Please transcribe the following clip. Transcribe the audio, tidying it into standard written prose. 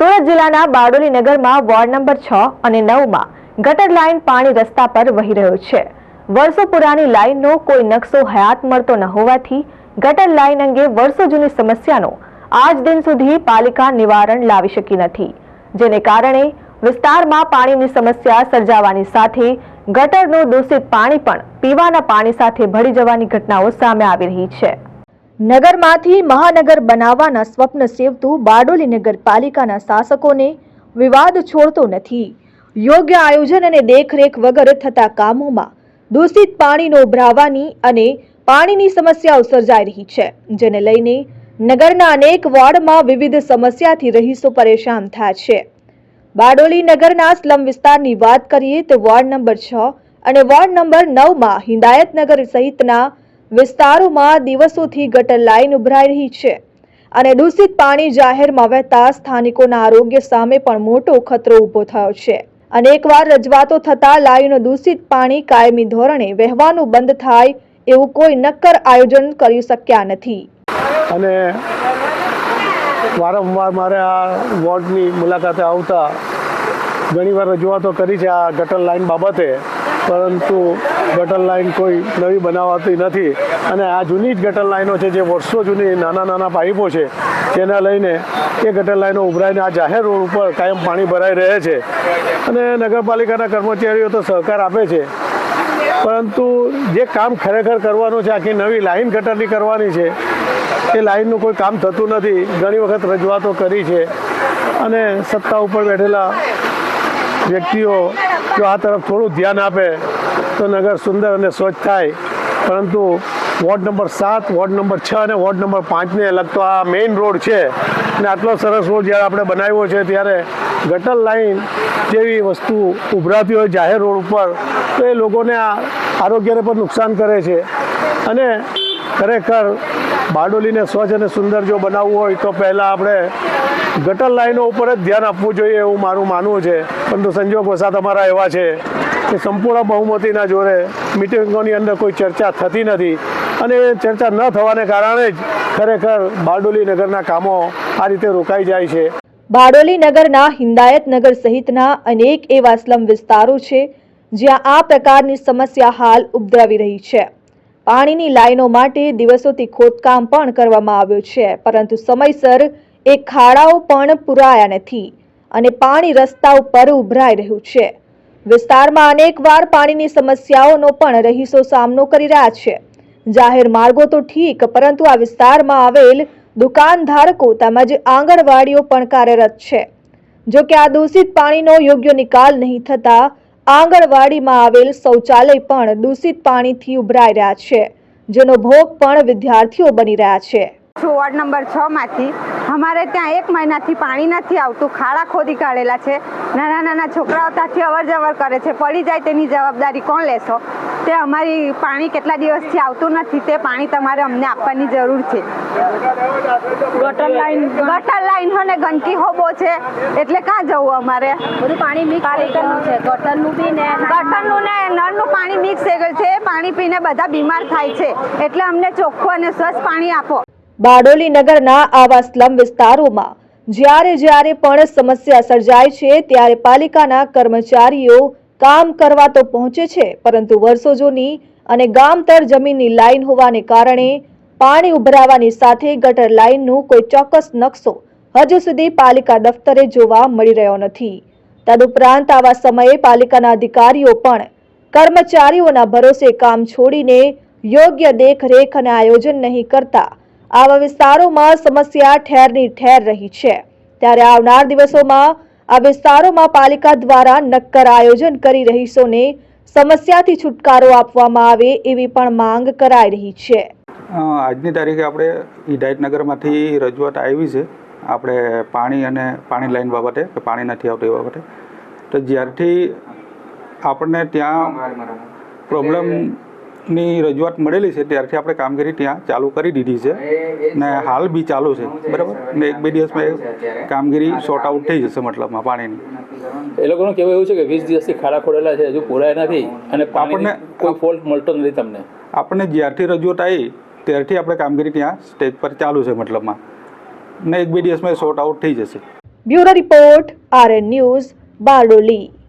સુરત જિલ્લાના બારડોલી નગરમાં ward number 6 અને 9 માં ગટર લાઇન પાણી રસ્તા પર વહી રહ્યો છે। વર્ષો પુરાની લાઇનનો કોઈ નકશો હયાત મળતો ન હોવાથી ગટર લાઇન અંગે વર્ષો જૂની સમસ્યાનો આજ દિન સુધી પાલિકા નિવારણ લાવી શકી નથી, જેને કારણે વિસ્તારમાં પાણીની સમસ્યા સર્જાવાની સાથે ગટરનું દૂષિત પાણી પણ પીવાના પાણી સાથે ભળી જવાની ઘટનાઓ સામે આવી રહી છે। નગરમાંથી મહાનગર બનાવવાના સ્વપ્ન સેવતું બારડોલી નગરપાલિકાના શાસકોને વિવાદ છોડતો નથી। યોગ્ય આયોજન અને દેખરેખ વગર થતા કામોમાં દૂષિત પાણીનો ઉભરાવાની અને પાણીની સમસ્યાઓ સર્જાઈ રહી છે, જેને લઈને નગરના અનેક વોર્ડમાં વિવિધ સમસ્યાથી રહીશો પરેશાન થયા છે। બારડોલી નગરના સ્લમ વિસ્તારની વાત કરીએ તો વોર્ડ નંબર 6 અને વોર્ડ નંબર 9 માં હિદાયતનગર સહિતના વિસ્તારોમાં દિવસોથી ગટર લાઇન ઉભરાઈ રહી છે અને દૂષિત પાણી જાહેરમાં વહેતા સ્થાનિકોના આરોગ્ય સામે પણ મોટો ખતરો ઊભો થયો છે। અનેકવાર રજૂઆતો થતા લાઇનનું દૂષિત પાણી કાયમી ધોરણે વહેવાનું બંધ થાય એવું કોઈ નક્કર આયોજન કરી શક્યા નથી અને વારંવાર મારે આ વોર્ડની મુલાકાતે આવતા ઘણીવાર રજૂઆતો કરી છે આ ગટર લાઇન બાબતે, પરંતુ ગટર લાઇન કોઈ નવી બનાવાતી નથી અને આ જૂની જ ગટર લાઇનો છે, જે વર્ષો જૂની નાના પાઇપો છે, જેના લઈને એ ગટર લાઇનો ઉભરાઈને આ જાહેર રોડ ઉપર કાયમ પાણી ભરાઈ રહે છે અને નગરપાલિકાના કર્મચારીઓ તો સહકાર આપે છે, પરંતુ જે કામ ખરેખર કરવાનું છે, આખી નવી લાઇન ગટરની કરવાની છે, એ લાઇનનું કોઈ કામ થતું નથી। ઘણી વખત રજૂઆતો કરી છે અને સત્તા ઉપર બેઠેલા વ્યક્તિઓ જો આ તરફ થોડું ધ્યાન આપે તો નગર સુંદર અને સ્વચ્છ થાય, પરંતુ વોર્ડ નંબર 7, વોર્ડ નંબર 6 અને વોર્ડ નંબર 5ને લગતો આ મેઇન રોડ છે અને આટલો સરસ રોડ જ્યારે આપણે બનાવ્યો છે ત્યારે ગટર લાઇન જેવી વસ્તુ ઉભરાતી હોય જાહેર રોડ ઉપર તો એ લોકોને આરોગ્યને પણ નુકસાન કરે છે અને ખરેખર બારડોલીને સ્વચ્છ અને સુંદર જો બનાવવું હોય તો પહેલાં આપણે ગટર લાઇનો ઉપર જ ધ્યાન આપવું જોઈએ એવું મારું માનવું છે, પરંતુ સંજોગ વસાત અમારા એવા છે કે સંપૂર્ણ બહુમતીના જોરે મિટિંગોની અંદર કોઈ ચર્ચા થતી નથી અને ચર્ચા ન થવાને કારણે જ ખરેખર બારડોલી નગરના કામો આ રીતે રોકાઈ જાય છે। બારડોલી નગરના હિદાયતનગર સહિતના અનેક એવા સ્લમ વિસ્તારો છે જ્યાં આ પ્રકારની સમસ્યા હાલ ઉદ્ભવી રહી છે। પાણીની લાઈનો માટે દિવસોથી ખોદકામ પણ કરવામાં આવ્યું છે, પરંતુ સમયસર એ ખાડાઓ પણ પુરાયા નથી અને પાણી રસ્તા ઉપર ઉભરાઈ રહ્યું છે। વિસ્તારમાં અનેકવાર પાણીની સમસ્યાઓનો પણ રહીશો સામનો કરી રહ્યા છે। જાહેર માર્ગો તો ઠીક, પરંતુ આ વિસ્તારમાં આવેલ દુકાનધારકો તેમજ આંગણવાડીઓ પણ કાર્યરત છે। જો કે આ દૂષિત પાણીનો યોગ્ય નિકાલ નહીં થતા આંગણવાડીમાં આવેલ શૌચાલય પણ દૂષિત પાણીથી ઉભરાઈ રહ્યા છે, જેનો ભોગ પણ વિદ્યાર્થીઓ બની રહ્યા છે। વોર્ડ નંબર 6 માંથી અમારે ત્યાં 1 મહિનાથી પાણી નથી આવતું, ખાડા ખોદી કાઢેલા છે, નાના છોકરાઓ ત્યાંથી અવર જવર કરે છે, પડી જાય તેની જવાબદારી કોણ લેશો? તે અમારી પાણી કેટલા દિવસથી આવતું નથી, તે પાણી તમારે અમને આપવાની જરૂર છે। ગટર લાઈન અને ગંદકી હોબો છે એટલે ક્યાં જવું અમારે? બધું પાણી મિક્સ થઈ ગયું છે, ગટરનું ને નળનું પાણી મિક્સ થઈ ગયું છે, પાણી પીને બધા બીમાર થાય છે, એટલે અમને ચોખ્ખું અને સ્વચ્છ પાણી આપો। બારડોલી નગરના આવા સ્લમ વિસ્તારોમાં જ્યારે પણ સમસ્યા સર્જાય છે ત્યારે પાલિકાના કર્મચારીઓ કામ કરવા તો પહોંચે છે, પરંતુ વર્ષો જૂની અને ગામતર જમીનની લાઈન હોવાને કારણે પાણી ઉભરાવાની સાથે ગટર લાઈનનું કોઈ ચોક્કસ નકશો હજુ સુધી પાલિકા દફતરે જોવા મળી રહ્યો નથી। તદુપરાંત આવા સમયે પાલિકાના અધિકારીઓ પણ કર્મચારીઓના ભરોસે કામ છોડીને યોગ્ય દેખરેખ અને આયોજન નહીં કરતા આવા વિસ્તારોમાં સમસ્યા ઠેરની ઠેર રહી છે। ત્યારે આવનાર દિવસોમાં આ વિસ્તારોમાં પાલિકા દ્વારા નક્કર આયોજન કરી રહીશોને સમસ્યાથી છુટકારો આપવામાં આવે એવી પણ માંગ કરાઈ રહી છે। આજની તારીખે આપણે હિદાયતનગરમાંથી રજૂઆત આવી છે આપણે પાણી અને પાણી લાઈન બાબતે કે પાણી નથી આવતું એ બાબતે, તો જ્યારથી આપણને ત્યાં પ્રોબ્લેમની રજૂઆત મળેલી છે ત્યારથી આપણે કામગીરી ત્યાં ચાલુ કરી દીધી છે ને હાલ બી ચાલુ છે, બરાબર ને 1-2 દિવસમાં કામગીરી સોર્ટ આઉટ થઈ જશે મતલબમાં પાણીની। એ લોકોનું કહેવું એવું છે કે 20 દિવસથી ખાડા ખોડેલા છે, હજુ પૂરાયા નથી અને આપણને કોઈ ફોલ્ટ મળતો નથી તમને? આપણને જ્યારથી રજૂઆત આવી ત્યારથી આપણે કામગીરી ત્યાં સ્ટેજ પર ચાલુ છે મતલબમાં ને 1-2 દિવસમાં સોર્ટ આઉટ થઈ જશે। Bureau report, RN news, Bardoli.